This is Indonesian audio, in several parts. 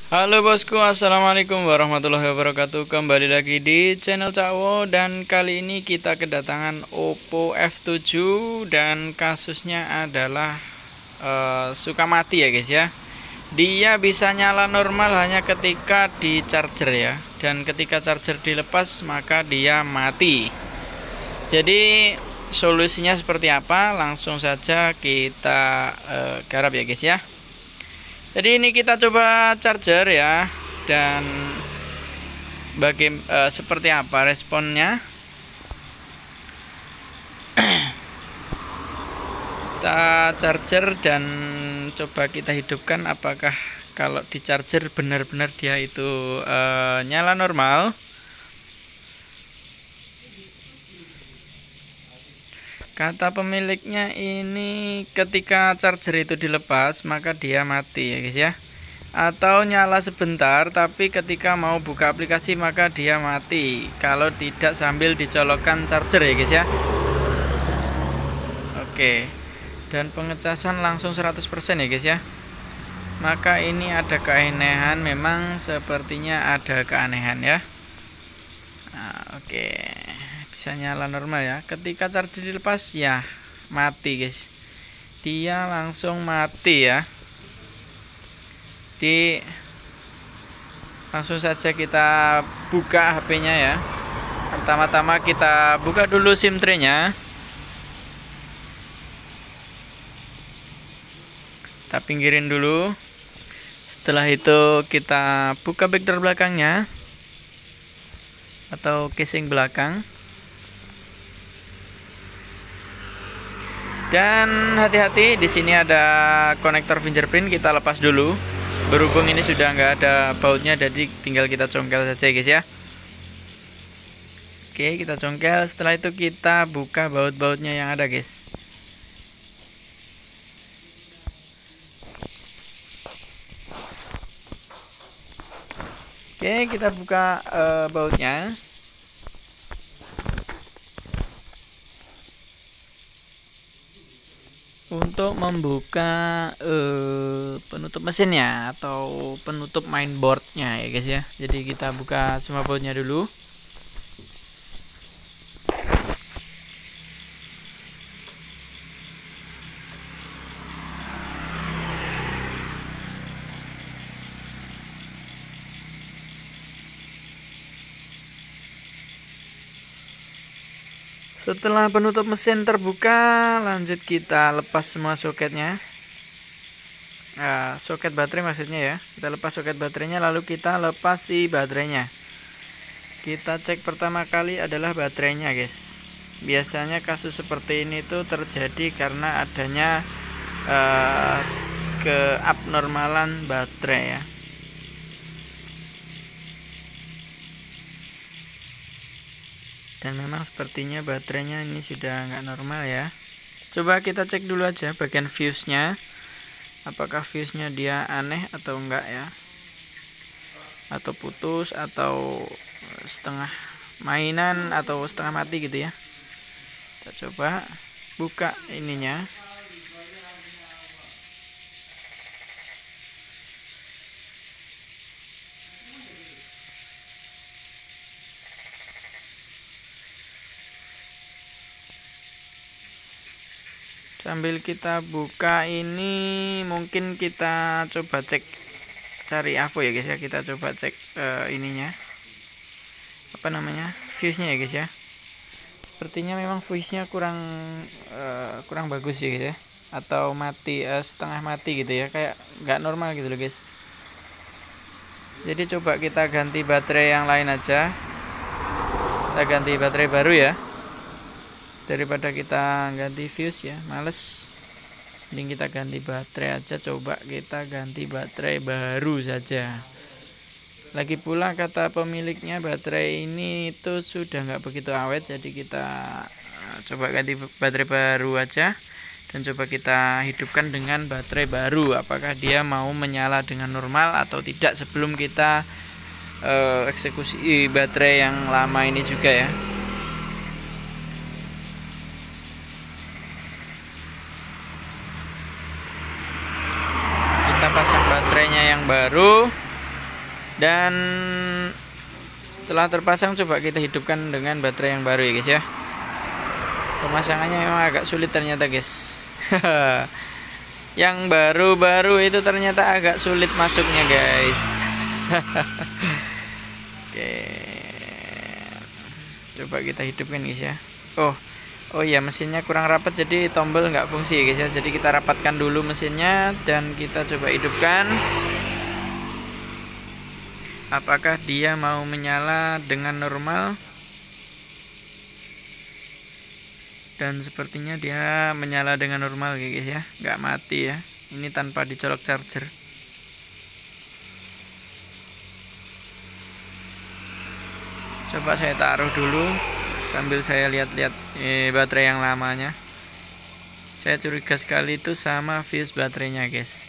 Halo bosku, assalamualaikum warahmatullahi wabarakatuh. Kembali lagi di channel Cakwo, dan kali ini kita kedatangan Oppo F7 dan kasusnya adalah suka mati ya guys ya. Dia bisa nyala normal hanya ketika di charger ya, dan ketika charger dilepas maka dia mati. Jadi solusinya seperti apa? Langsung saja kita garap ya guys ya. Jadi ini kita coba charger ya, dan seperti apa responnya. Kita charger dan coba kita hidupkan, apakah kalau di charger benar-benar dia itu nyala normal. Kata pemiliknya ini ketika charger itu dilepas maka dia mati ya guys ya, atau nyala sebentar tapi ketika mau buka aplikasi maka dia mati kalau tidak sambil dicolokkan charger ya guys ya. Oke, dan pengecasan langsung 100% ya guys ya. Maka ini ada keanehan, memang sepertinya ada keanehan ya. Nah, oke, bisa nyala normal ya. Ketika charger dilepas ya mati guys, dia langsung mati ya. Langsung saja kita buka HP-nya ya. Pertama-tama kita buka dulu SIM tray-nya. Kita pinggirin dulu. Setelah itu kita buka backdoor belakangnya atau casing belakang. Dan hati-hati, di sini ada konektor fingerprint, kita lepas dulu. Berhubung ini sudah nggak ada bautnya, jadi tinggal kita congkel saja guys ya. Oke, kita congkel. Setelah itu kita buka baut-bautnya yang ada guys. Oke, kita buka bautnya. Untuk membuka penutup mesinnya atau penutup mainboardnya ya guys ya. Jadi kita buka semua bautnya dulu. Setelah penutup mesin terbuka, lanjut kita lepas semua soketnya. Soket baterai maksudnya ya. Kita lepas soket baterainya, lalu kita lepas si baterainya. Kita cek pertama kali adalah baterainya guys. Biasanya kasus seperti ini tuh terjadi karena adanya keabnormalan baterai ya. Dan memang sepertinya baterainya ini sudah nggak normal ya. Coba kita cek dulu aja bagian fuse-nya, apakah fuse-nya dia aneh atau enggak ya, atau putus, atau setengah mainan, atau setengah mati gitu ya. Kita coba buka ininya. Sambil kita buka ini, mungkin kita coba cek, cari AVO ya guys ya. Kita coba cek ininya, apa namanya, fuse-nya ya guys ya. Sepertinya memang fuse-nya kurang bagus ya guys ya, atau mati, setengah mati gitu ya, kayak nggak normal gitu loh guys. Jadi coba kita ganti baterai yang lain aja. Kita ganti baterai baru ya, daripada kita ganti fuse ya, males. Mending kita ganti baterai aja. Coba kita ganti baterai baru saja. Lagi pula kata pemiliknya baterai ini itu sudah nggak begitu awet, jadi kita coba ganti baterai baru aja. Dan coba kita hidupkan dengan baterai baru, apakah dia mau menyala dengan normal atau tidak, sebelum kita eksekusi baterai yang lama ini juga ya. Kita pasang baterainya yang baru. Dan setelah terpasang coba kita hidupkan dengan baterai yang baru ya guys ya. Pemasangannya memang agak sulit ternyata guys. Yang baru-baru itu ternyata agak sulit masuknya guys. Oke, coba kita hidupkan guys ya. Oh iya, mesinnya kurang rapat jadi tombol nggak fungsi ya guys ya. Jadi kita rapatkan dulu mesinnya dan kita coba hidupkan. Apakah dia mau menyala dengan normal? Dan sepertinya dia menyala dengan normal ya guys ya, nggak mati ya. Ini tanpa dicolok charger. Coba saya taruh dulu sambil saya lihat-lihat baterai yang lamanya. Saya curiga sekali itu sama fuse baterainya guys.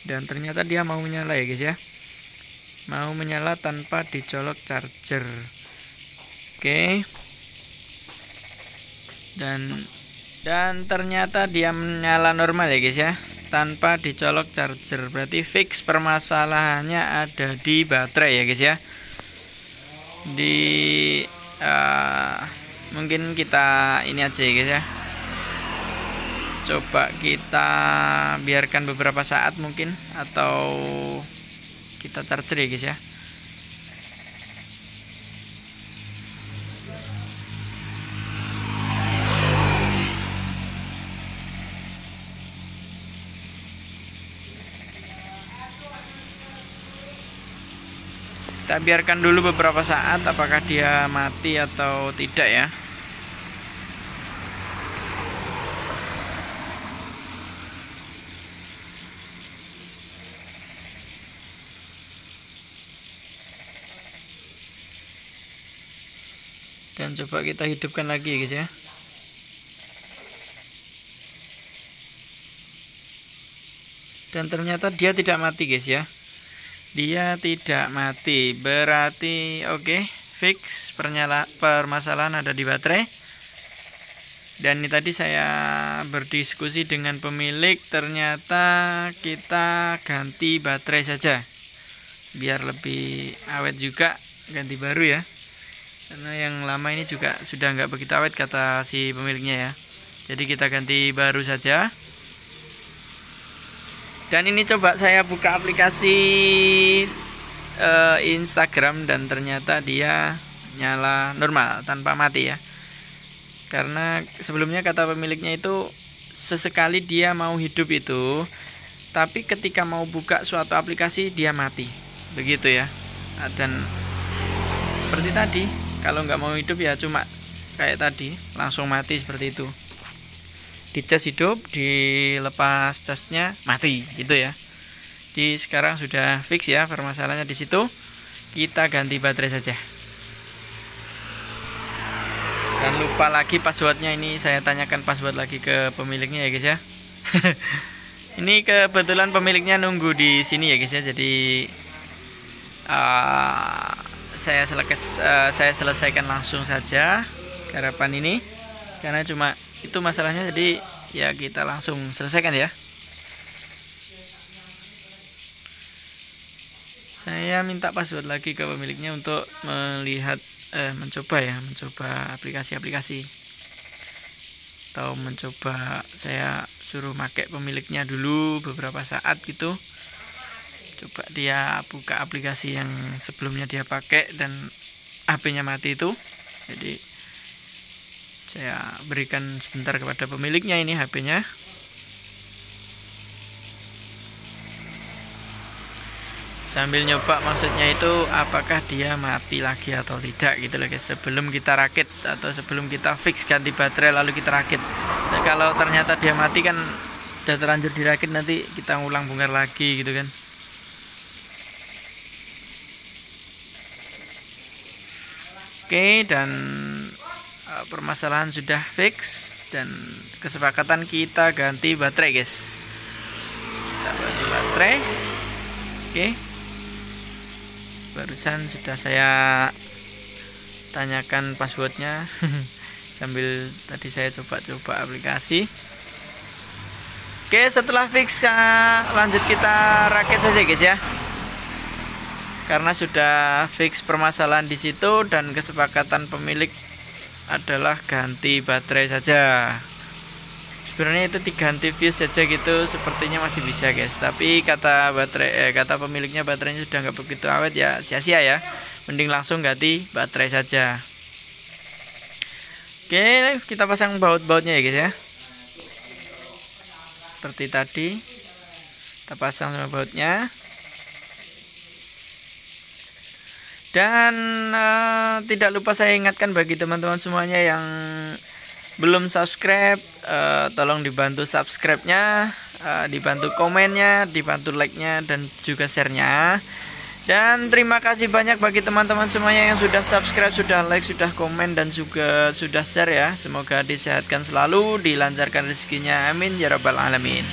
Dan ternyata dia mau menyala ya guys ya. Mau menyala tanpa dicolok charger. Oke. Dan ternyata dia menyala normal ya guys ya, tanpa dicolok charger. Berarti fix permasalahannya ada di baterai ya guys ya. Mungkin kita ini aja ya guys ya. Coba kita biarkan beberapa saat mungkin, atau kita charger ya guys ya. Kita biarkan dulu beberapa saat apakah dia mati atau tidak ya. Dan coba kita hidupkan lagi ya guys ya. Dan ternyata dia tidak mati guys ya. Dia tidak mati. Berarti oke, fix permasalahan ada di baterai. Dan ini tadi saya berdiskusi dengan pemilik, ternyata kita ganti baterai saja biar lebih awet juga, ganti baru ya. Karena yang lama ini juga sudah nggak begitu awet kata si pemiliknya ya. Jadi kita ganti baru saja. Dan ini coba saya buka aplikasi Instagram dan ternyata dia nyala normal tanpa mati ya. Karena sebelumnya kata pemiliknya itu sesekali dia mau hidup itu, tapi ketika mau buka suatu aplikasi dia mati. Begitu ya. Dan seperti tadi, kalau nggak mau hidup ya cuma kayak tadi, langsung mati seperti itu. Dicas hidup, dilepas casnya mati gitu ya. Di sekarang sudah fix ya permasalahannya di situ. Kita ganti baterai saja. Dan lupa lagi passwordnya, ini saya tanyakan password lagi ke pemiliknya ya guys ya. Ini kebetulan pemiliknya nunggu di sini ya guys ya. Jadi saya selesaikan langsung saja garapan ini karena cuma itu masalahnya, jadi ya kita langsung selesaikan ya. Saya minta password lagi ke pemiliknya untuk melihat mencoba aplikasi-aplikasi, atau mencoba saya suruh pakai pemiliknya dulu beberapa saat gitu. Coba dia buka aplikasi yang sebelumnya dia pakai dan HP-nya mati itu. Jadi saya berikan sebentar kepada pemiliknya ini HP-nya. Sambil nyoba, maksudnya itu apakah dia mati lagi atau tidak gitu loh guys, sebelum kita rakit atau sebelum kita fix ganti baterai lalu kita rakit. Nah, kalau ternyata dia mati kan udah terlanjur dirakit, nanti kita ulang bongkar lagi gitu kan. Oke, dan permasalahan sudah fix dan kesepakatan kita ganti baterai guys. Kita ganti baterai. Oke, barusan sudah saya tanyakan passwordnya. sambil tadi saya coba-coba aplikasi. Oke, setelah fix lanjut kita rakit saja guys ya. Karena sudah fix permasalahan di situ dan kesepakatan pemilik adalah ganti baterai saja. Sebenarnya itu diganti fuse saja gitu, sepertinya masih bisa guys. Tapi kata pemiliknya baterainya sudah nggak begitu awet ya, sia-sia ya. Mending langsung ganti baterai saja. Oke, kita pasang baut-bautnya ya guys ya. Seperti tadi, kita pasang sama bautnya. Dan tidak lupa saya ingatkan bagi teman-teman semuanya yang belum subscribe, tolong dibantu subscribe-nya, dibantu komennya, dibantu like-nya, dan juga share-nya. Dan terima kasih banyak bagi teman-teman semuanya yang sudah subscribe, sudah like, sudah komen, dan juga sudah share ya. Semoga disehatkan selalu, dilancarkan rezekinya, amin ya rabbal alamin.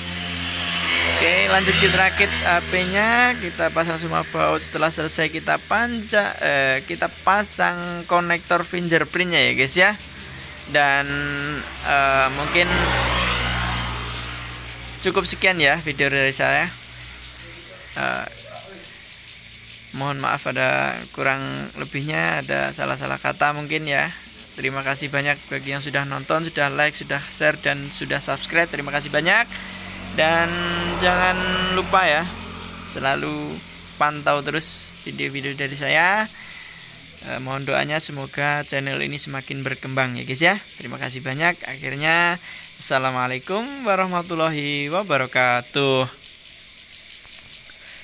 Oke, lanjut kita rakit HP-nya, kita pasang semua baut. Setelah selesai kita pasang konektor fingerprint-nya ya guys ya. Dan mungkin cukup sekian ya video dari saya. Mohon maaf ada kurang lebihnya, ada salah-salah kata mungkin ya. Terima kasih banyak bagi yang sudah nonton, sudah like, sudah share, dan sudah subscribe. Terima kasih banyak. Dan jangan lupa ya, selalu pantau terus video-video dari saya. Mohon doanya semoga channel ini semakin berkembang ya guys ya. Terima kasih banyak. Akhirnya assalamualaikum warahmatullahi wabarakatuh.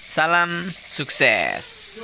Salam sukses.